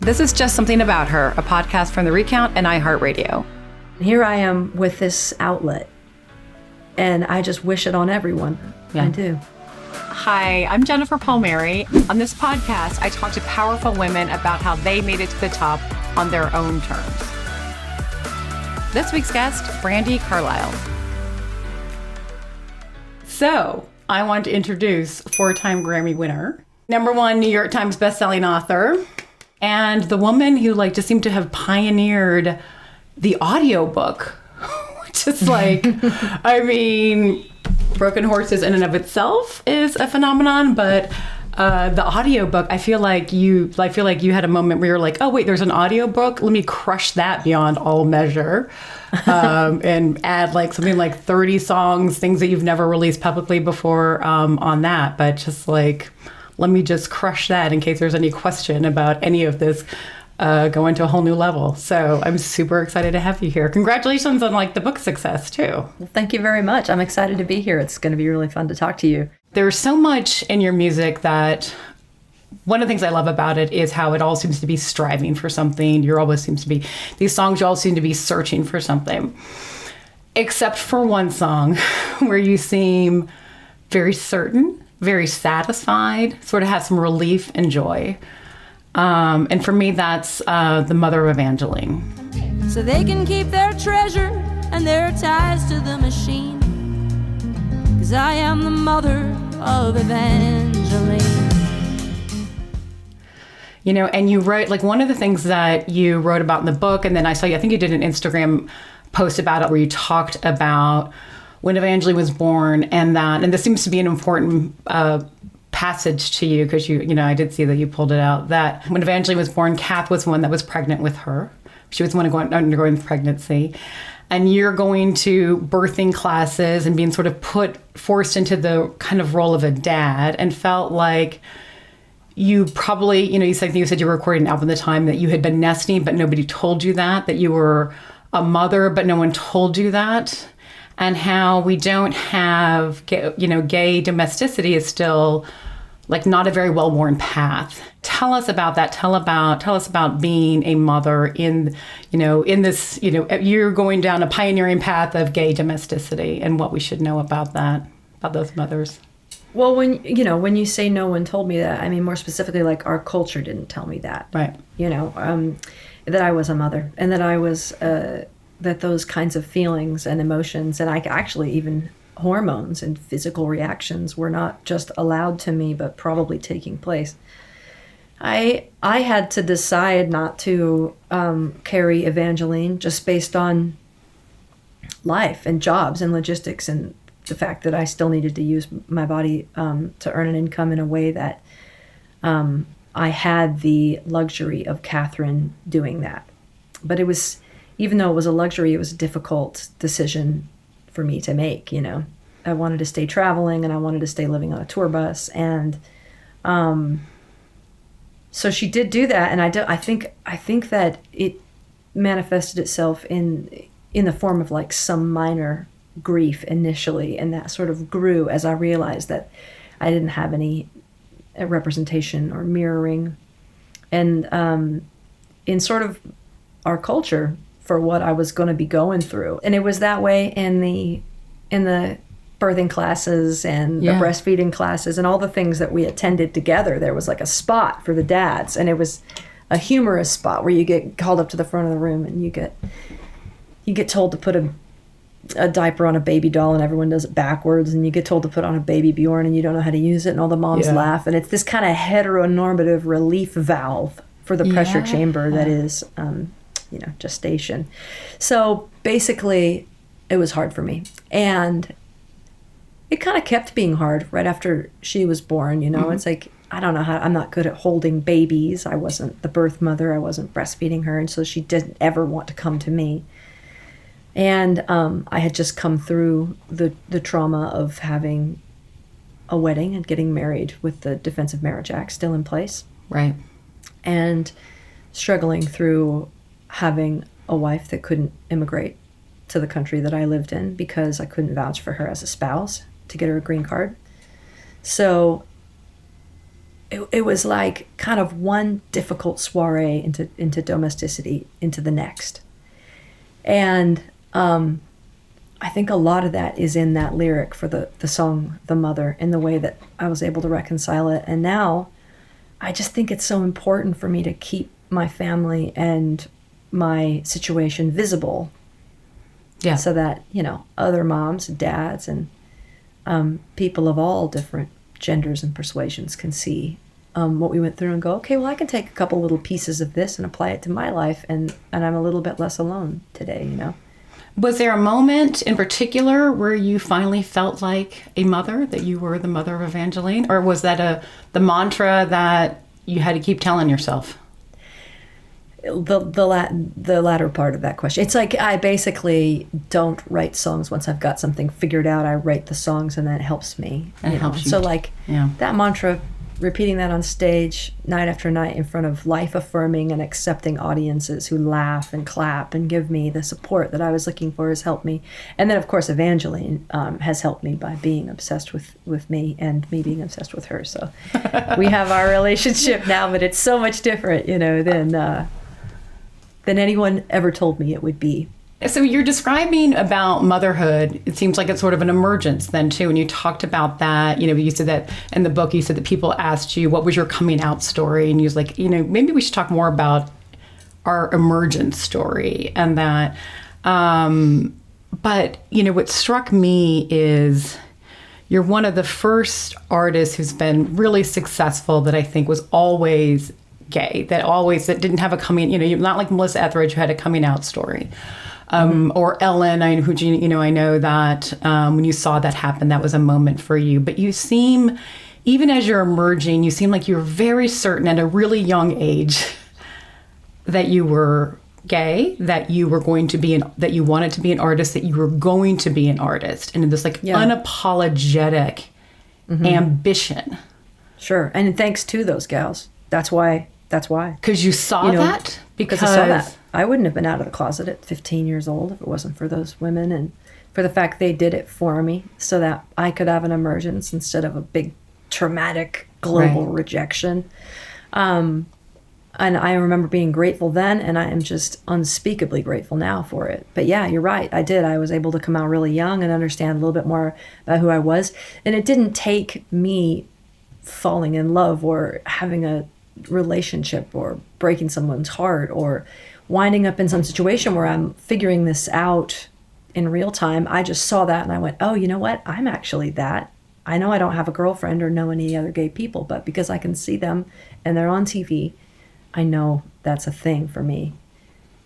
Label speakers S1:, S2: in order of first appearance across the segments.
S1: This is Just Something About Her, a podcast from the Recount and iHeartRadio.
S2: Here I am with this outlet, and I just wish it on everyone. Yeah. I do.
S1: Hi, I'm Jennifer Palmieri. On this podcast, I talk to powerful women about how they made it to the top on their own terms. This week's guest, Brandi Carlile. So, I want to introduce four-time Grammy winner, #1 New York Times bestselling author, and the woman who just seemed to have pioneered the audiobook, which is I mean, Broken Horses in and of itself is a phenomenon, but the audiobook, I feel like you had a moment where you're like, oh wait, there's an audiobook. Let me crush that beyond all measure, and add something like 30 songs, things that you've never released publicly before on that. But just let me just crush that in case there's any question about any of this. Going to a whole new level. So I'm super excited to have you here. Congratulations on the book success too.
S2: Well, thank you very much. I'm excited to be here. It's going to be really fun to talk to you.
S1: There's so much in your music that one of the things I love about it is how it all seems to be striving for something. These songs, you all seem to be searching for something. Except for one song where you seem very certain, very satisfied, sort of have some relief and joy. And for me, that's the mother of Evangeline.
S3: So they can keep their treasure and their ties to the machine. 'Cause I am the mother of Evangeline.
S1: And you wrote, one of the things that you wrote about in the book, and then I think you did an Instagram post about it where you talked about when Evangeline was born, and this seems to be an important passage to you, because I did see that you pulled it out, that when Evangeline was born, Kath was the one that was pregnant with her. She was the one undergoing the pregnancy. And you're going to birthing classes and being sort of forced into the kind of role of a dad, and felt like you probably, you said you were recording an album at the time, that you had been nesting, but nobody told you that you were a mother, but no one told you that. And how we don't have, gay domesticity is still not a very well-worn path. Tell us about that. Tell us about being a mother in this, you're going down a pioneering path of gay domesticity, and what we should know about that, about those mothers.
S2: Well, when you say no one told me that, I mean more specifically our culture didn't tell me that.
S1: Right.
S2: That I was a mother, and that I was that those kinds of feelings and emotions, and actually even hormones and physical reactions, were not just allowed to me, but probably taking place. I had to decide not to carry Evangeline just based on life and jobs and logistics, and the fact that I still needed to use my body to earn an income in a way that I had the luxury of Catherine doing that. But it was, even though it was a luxury, it was a difficult decision for me to make. I wanted to stay traveling, and I wanted to stay living on a tour bus, and so she did do that, and I think that it manifested itself in the form of some minor grief initially, and that sort of grew as I realized that I didn't have any representation or mirroring, and in sort of our culture for what I was going to be going through. And it was that way in the birthing classes and the breastfeeding classes and all the things that we attended together. There was a spot for the dads, and it was a humorous spot where you get called up to the front of the room, and you get told to put a diaper on a baby doll, and everyone does it backwards, and you get told to put on a baby Bjorn, and you don't know how to use it, and all the moms laugh, and it's this kind of heteronormative relief valve for the pressure chamber that is gestation. So basically it was hard for me, and it kind of kept being hard right after she was born. Mm-hmm. It's I don't know how, I'm not good at holding babies. I wasn't the birth mother. I wasn't breastfeeding her, and so she didn't ever want to come to me. And I had just come through the trauma of having a wedding and getting married with the Defense of Marriage Act still in place.
S1: Right.
S2: And struggling through having a wife that couldn't immigrate to the country that I lived in because I couldn't vouch for her as a spouse to get her a green card. So it was like kind of one difficult soiree into domesticity into the next. And I think a lot of that is in that lyric for the song The Mother, in the way that I was able to reconcile it. And now I just think it's so important for me to keep my family and my situation visible.
S1: Yeah.
S2: So that, other moms, dads, and people of all different genders and persuasions can see what we went through and go, okay, well, I can take a couple little pieces of this and apply it to my life, and I'm a little bit less alone today,
S1: Was there a moment in particular where you finally felt like a mother, that you were the mother of Evangeline? Or was that the mantra that you had to keep telling yourself?
S2: The latter part of that question. It's like I basically don't write songs once I've got something figured out. I write the songs, and that helps me.
S1: And it helps you.
S2: So that mantra, repeating that on stage night after night in front of life-affirming and accepting audiences who laugh and clap and give me the support that I was looking for, has helped me. And then, of course, Evangeline has helped me by being obsessed with me and me being obsessed with her. So we have our relationship now, but it's so much different, than anyone ever told me it would be.
S1: So you're describing about motherhood. It seems like it's sort of an emergence then too. And you talked about that, you said that in the book, you said that people asked you, what was your coming out story? And you was like, maybe we should talk more about our emergence story. And that, but what struck me is you're one of the first artists who's been really successful that I think was always gay, that didn't have a coming, you're not like Melissa Etheridge who had a coming out story. Or Ellen, I know that when you saw that happen, that was a moment for you. But you seem, even as you're emerging, you seem like you're very certain at a really young age that you were gay, that you were going to be that you wanted to be an artist, that you were going to be an artist, and this unapologetic ambition.
S2: Sure, and thanks to those gals. That's why.
S1: Because you saw that?
S2: Because I saw that. I wouldn't have been out of the closet at 15 years old if it wasn't for those women, and for the fact they did it for me so that I could have an emergence instead of a big traumatic global rejection. And I remember being grateful then, and I am just unspeakably grateful now for it. But yeah, you're right. I did. I was able to come out really young and understand a little bit more about who I was. And it didn't take me falling in love or having a relationship or breaking someone's heart or winding up in some situation where I'm figuring this out in real time. I just saw that and I went, oh, you know what? I'm actually that. I know I don't have a girlfriend or know any other gay people, but because I can see them and they're on TV, I know that's a thing for me,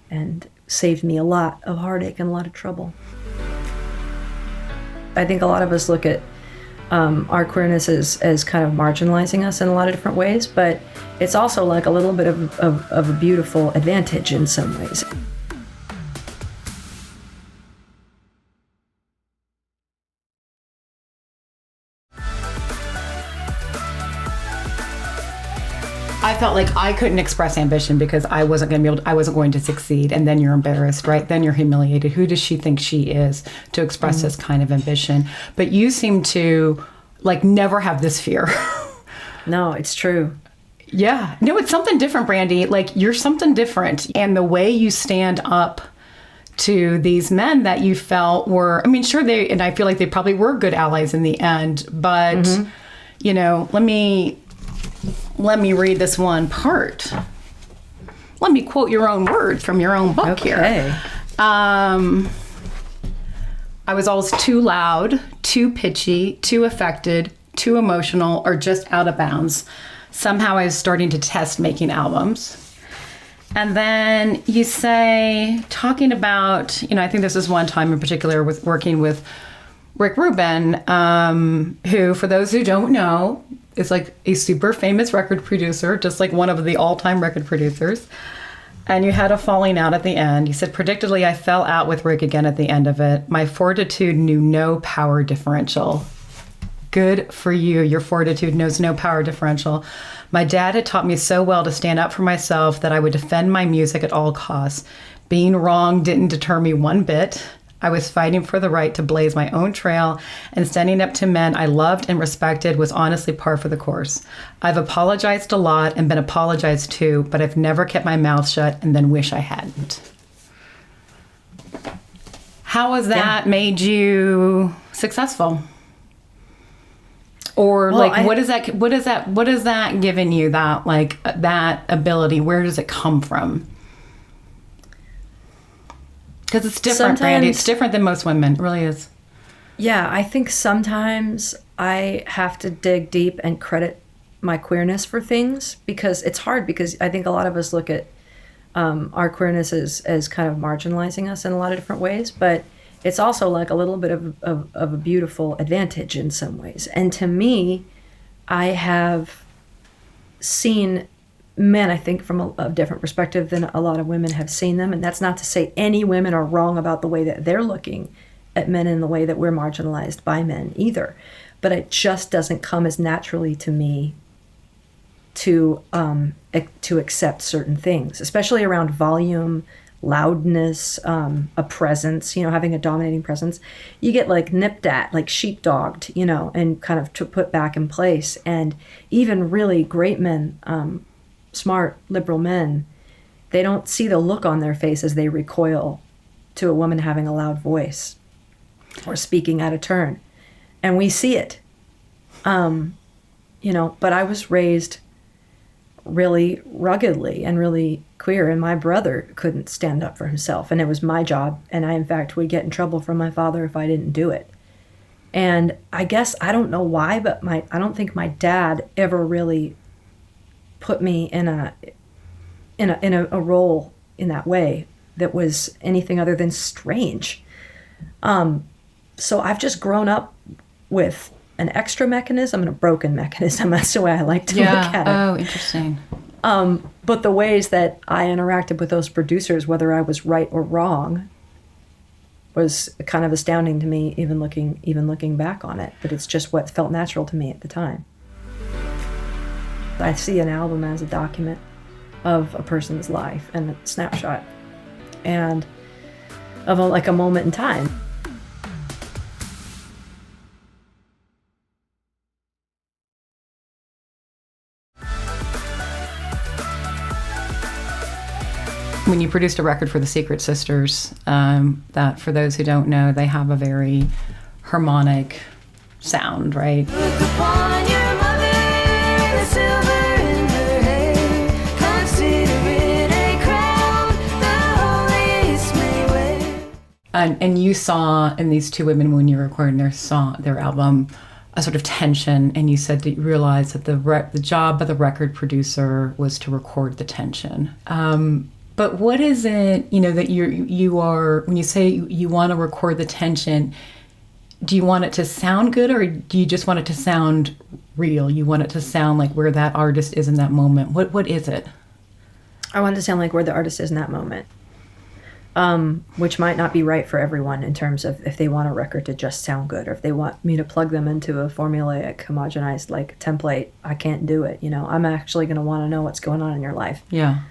S2: and saved me a lot of heartache and a lot of trouble. I think a lot of us look at our queerness as kind of marginalizing us in a lot of different ways, but it's also like a little bit of a beautiful advantage in some ways.
S1: I felt like I couldn't express ambition because I wasn't going to succeed. And then you're embarrassed, right? Then you're humiliated. Who does she think she is to express this kind of ambition? But you seem to never have this fear.
S2: No, it's true.
S1: Yeah. No, it's something different, Brandi. You're something different. And the way you stand up to these men that you felt were, sure, and I feel like they probably were good allies in the end, but, let me read this one part. Let me quote your own words from your own book here. I was always too loud, too pitchy, too affected, too emotional, or just out of bounds. Somehow I was starting to test making albums. And then you say, talking about, I think this is one time in particular with working with Rick Rubin, who, for those who don't know, is a super famous record producer, just like one of the all-time record producers. And you had a falling out at the end. You said, predictably, I fell out with Rick again at the end of it. My fortitude knew no power differential. Good for you. Your fortitude knows no power differential. My dad had taught me so well to stand up for myself that I would defend my music at all costs. Being wrong didn't deter me one bit. I was fighting for the right to blaze my own trail, and standing up to men I loved and respected was honestly par for the course. I've apologized a lot and been apologized to, but I've never kept my mouth shut and then wish I hadn't. How has that made you successful? Or what is that giving you, that that ability? Where does it come from? Because it's different, Brandi. It's different than most women. It really is.
S2: Yeah, I think sometimes I have to dig deep and credit my queerness for things, because it's hard, because I think a lot of us look at our queerness as kind of marginalizing us in a lot of different ways, but it's also like a little bit of a beautiful advantage in some ways. And to me, I have seen men, I think, from a different perspective than a lot of women have seen them. And that's not to say any women are wrong about the way that they're looking at men in the way that we're marginalized by men either. But it just doesn't come as naturally to me to accept certain things, especially around volume, loudness, a presence, having a dominating presence. You get like nipped at, like sheepdogged, and kind of to put back in place. And even really great men, smart, liberal men, they don't see the look on their face as they recoil to a woman having a loud voice or speaking out of turn. And we see it. But I was raised really ruggedly and really queer, and my brother couldn't stand up for himself, and it was my job, and I in fact would get in trouble from my father if I didn't do it. And I guess, I don't know why, but I don't think my dad ever really put me in a role in that way that was anything other than strange. So I've just grown up with an extra mechanism and a broken mechanism. That's the way I like to look at it.
S1: Oh, interesting.
S2: But the ways that I interacted with those producers, whether I was right or wrong, was kind of astounding to me, even looking back on it. But it's just what felt natural to me at the time. I see an album as a document of a person's life and a snapshot, and of a moment in time.
S1: When you produced a record for the Secret Sisters, that, for those who don't know, they have a very harmonic sound, right?
S3: Look upon your mother, the silver in her hair. Consider it a crown the holiest may wear.
S1: And you saw in these two women, when you were recording their album, a sort of tension, and you said that you realized that the job of the record producer was to record the tension. But what is it, that you are, when you say you want to record the tension, do you want it to sound good, or do you just want it to sound real? You want it to sound like where that artist is in that moment? What is it?
S2: I want it to sound like where the artist is in that moment, which might not be right for everyone in terms of if they want a record to just sound good, or if they want me to plug them into a formulaic, homogenized template. I can't do it. I'm actually going to want to know what's going on in your life.
S1: Yeah.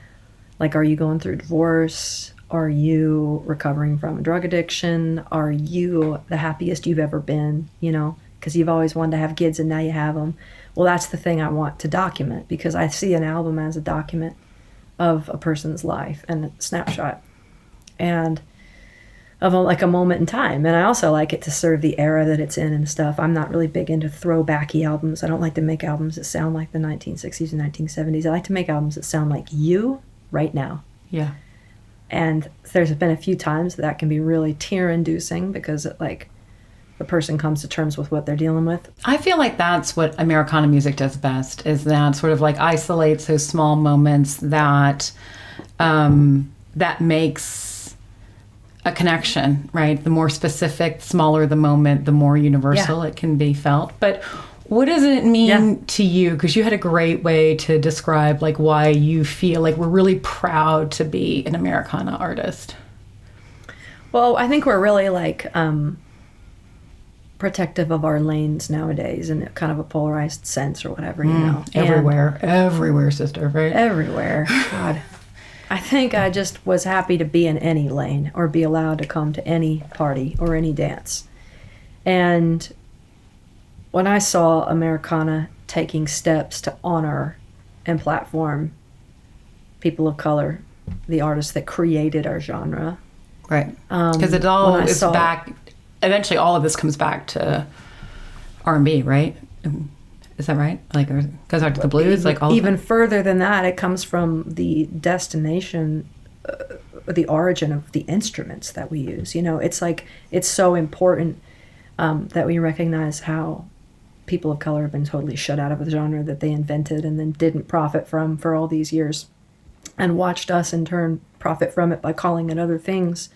S2: Like, are you going through divorce? Are you recovering from a drug addiction? Are you the happiest you've ever been? Because you've always wanted to have kids and now you have them. Well, that's the thing I want to document, because I see an album as a document of a person's life and a snapshot, and of a moment in time. And I also like it to serve the era that it's in and stuff. I'm not really big into throwbacky albums. I don't like to make albums that sound like the 1960s and 1970s. I like to make albums that sound like you right now.
S1: Yeah.
S2: And there's been a few times that can be really tear-inducing, because the person comes to terms with what they're dealing with.
S1: I feel like that's what Americana music does best, is that sort of isolates those small moments that that makes a connection, right? The more specific, smaller the moment, the more universal it can be felt. But what does it mean to you? Because you had a great way to describe why you feel like we're really proud to be an Americana artist.
S2: Well, I think we're really protective of our lanes nowadays, in kind of a polarized sense or whatever,
S1: Everywhere, sister, right?
S2: Everywhere. God. I think I just was happy to be in any lane or be allowed to come to any party or any dance. And when I saw Americana taking steps to honor and platform people of color, the artists that created our genre.
S1: Right. Because it all is back, eventually all of this comes back to R&B, right? Is that right? Like, or goes out to the blues? Like all
S2: even further than that, it comes from the destination, the origin of the instruments that we use. You know, it's like, it's so important that we recognize how people of color have been totally shut out of the genre that they invented and then didn't profit from for all these years, and watched us in turn profit from it by calling it other things.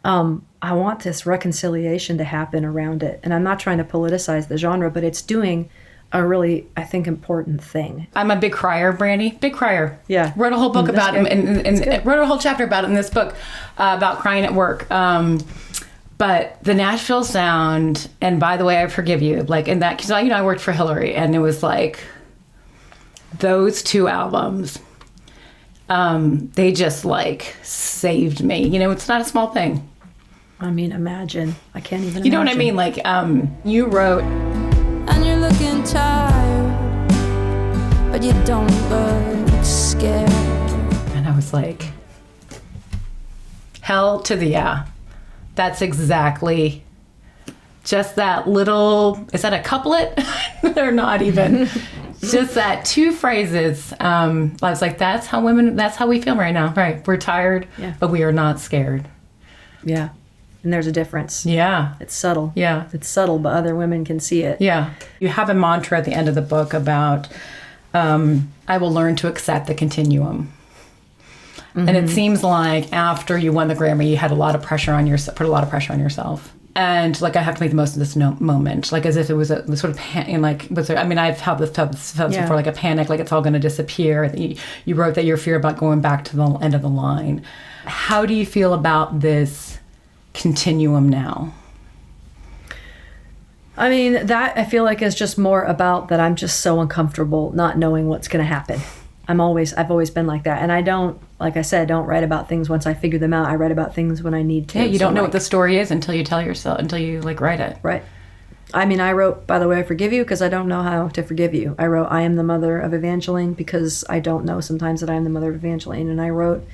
S2: I want this reconciliation to happen around it. And I'm not trying to politicize the genre, but it's doing a really, I think, important thing.
S1: I'm a big crier, Brandi. Big crier.
S2: Yeah.
S1: Wrote a whole book about it, and wrote a whole chapter about it in this book about crying at work. But the Nashville sound, and by the way, I forgive you, like in that, because I worked for Hillary, and it was like those two albums. They just like saved me. You know, it's not a small thing.
S2: I mean, imagine. I can't even.
S1: You know what I mean? Like, you wrote,
S3: and you're looking tired, but you don't look scared.
S1: and I was like, hell to the yeah. That's exactly just that little, is that a couplet? They're not even. Just that two phrases. I was like, that's how we feel right now. Right. We're tired, but we are not scared.
S2: Yeah. And there's a difference.
S1: Yeah.
S2: It's subtle.
S1: Yeah.
S2: It's subtle, but other women can see it.
S1: Yeah. You have a mantra at the end of the book about, I will learn to accept the continuum. Mm-hmm. And it seems like after you won the Grammy, you had a lot of pressure on yourself, put a lot of pressure on yourself. And like, I have to make the most of this moment, like as if it was a sort of I've had this before, like a panic, like it's all going to disappear. You wrote that your fear about going back to the end of the line. How do you feel about this continuum now?
S2: I mean, that I feel like is just more about that I'm just so uncomfortable not knowing what's going to happen. I've always been like that. And I don't, like I said, don't write about things once I figure them out. I write about things when I need to.
S1: Yeah, you don't know what the story is until you tell yourself, until you like write it.
S2: Right. I mean, I wrote, by the way, I forgive you because I don't know how to forgive you. I wrote, I am the mother of Evangeline because I don't know sometimes that I am the mother of Evangeline. And I wrote,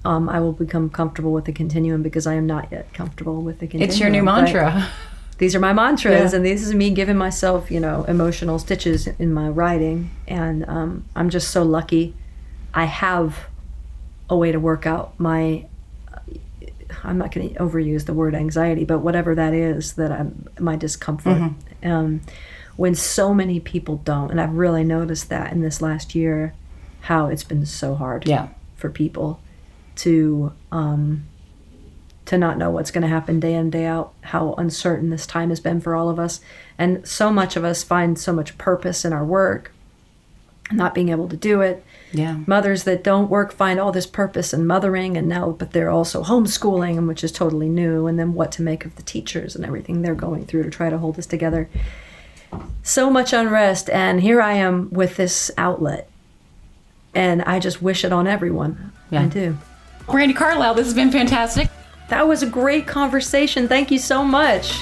S2: I will become comfortable with the continuum because I am not yet comfortable with the continuum.
S1: It's your new mantra.
S2: Right? These are my mantras, and this is me giving myself, emotional stitches in my writing. And I'm just so lucky I have a way to work out my, I'm not going to overuse the word anxiety, but whatever that is, my discomfort. Mm-hmm. When so many people don't, and I've really noticed that in this last year, how it's been so hard for people to not know what's going to happen day in, day out, how uncertain this time has been for all of us. And so much of us find so much purpose in our work, not being able to do it.
S1: Yeah.
S2: Mothers that don't work find all this purpose in mothering, but they're also homeschooling, which is totally new. And then what to make of the teachers and everything they're going through to try to hold this together. So much unrest. And here I am with this outlet. And I just wish it on everyone. Yeah. I do.
S1: Brandi Carlile, this has been fantastic.
S2: That was a great conversation. Thank you so much.